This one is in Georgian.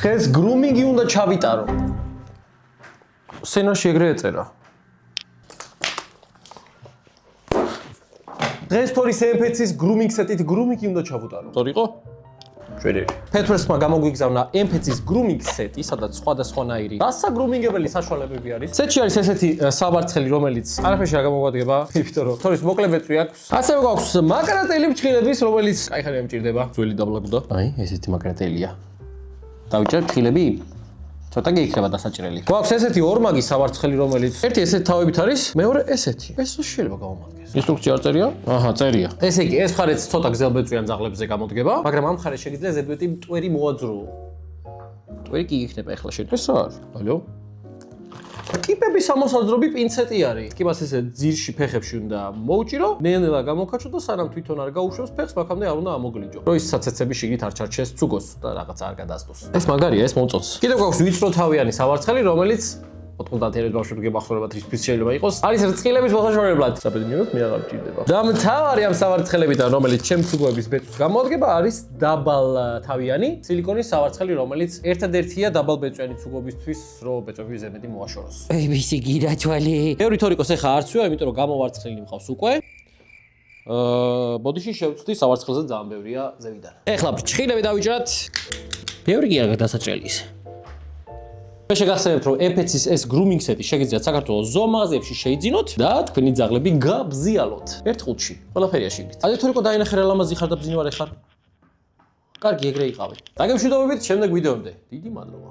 დღეს გრუმინგი უნდა ჩავიტარო. სცენარში ეგრე ეწერა. დღეს თორის MPC-ის გრუმინგ სეტით გრუმინგი უნდა ჩავუტარო. სწორი იყო? შვედერი. Petrusმა გამოგვიგზავნა MPC-ის გრუმინგ სეტი, სადაც სხვადასხვანაირი დასაგრუმინგებელი საშუალებები არის. სეტში არის ესეთი სავარცხელი, რომელიც არაფერში არ გამოგვადგება, იმიტომ რომ თორის მოკლებეწვი აქვს. ასევე გვაქვს მაკრატელი ფრთხილების, რომელიც კაიხანი ამჭირდება. ძველი დაბლაგდა. აი, ესეთი მაკრატელია. დავიჭერ ფრთხილები? ცოტა გეიქნება დასაჭრელი. გვაქვს ესეთი ორმაგი სავარცხელი, რომელიც ერთი ესეთი თავებით არის, მეორე ესეთი. ეს შეიძლება გამომადგეს. ინსტრუქცია არ წერია? აჰა, წერია. ესე იგი, ეს მხარეც ცოტა გზელბეწვიან ძაღლებზე გამოდგება, მაგრამ ამ მხარეს შეგიძლია ზედმეტი მტვერი მოაძრულო. მტვერი კი იქნება ახლა შეიძლება. ეს რა არის? ალო? კიპების ამოსაძრობი პინცეტი არის. კიბას ესე ძირში ფეხებში უნდა მოუჭირო, ნელ-ნელა გამოკაჩო და სანამ თვითონ არ გაუშვებს ფეხს, მაქამდე არ უნდა ამოგლიჯო. როისაც ცეცები შიგნით არ ჩარჩეს ცუგოს და რაღაცა არ გადასდოს. ეს მაგარია, ეს მომწონს. კიდევ გვაქვს ვიწრო თავიანი სავარცხელი, რომელიც 90-იანის ბავშვებს გებახსოვებათ რის შეიძლება იყოს. არის რწყილების მოსაშორებლად. საბედნიეროდ მე აღარ მჭირდება. და მთავარი ამ სავარცხელებიდან, რომელიც ჩემს ცუგოების ბეწვს გამოადგება, არის დაბალ თავიანი სილიკონის სავარცხელი, რომელიც ერთადერთია დაბალ ბეწვიანი ცუგობისთვის, რომ ბეწვები ზემეთი მოაშოროს. ვიცი გირაჩვალი. ბევრი თორიკოს ახლა არცვია, იმიტომ რომ გამოვარცხლილი მყავს უკვე. ბოდიში შევწვდი სავარცხელზე ძალიან ბევრია ზევიდან. ეხლა ფრჩხილები დავიჭრათ. ბევრი კი არა დასაჭრელი ის. მე შეგახსენებთ, რომ MPC-ის ეს გრუმინგ სეტი შეგიძლიათ საქართველოს ზოომაღაზიებში შეიძინოთ და თქვენი ძაღლები გაბზიალოთ. ერთ ყუთში. ყველაფერია შიგნით. ადრე თორიკო დაინახე რა ლამაზი ხარ და ბზინვარე ხარ. კარგი ეგრე იყავი. დაგემშვიდობებით შემდეგ ვიდეომდე. დიდი მადლობა.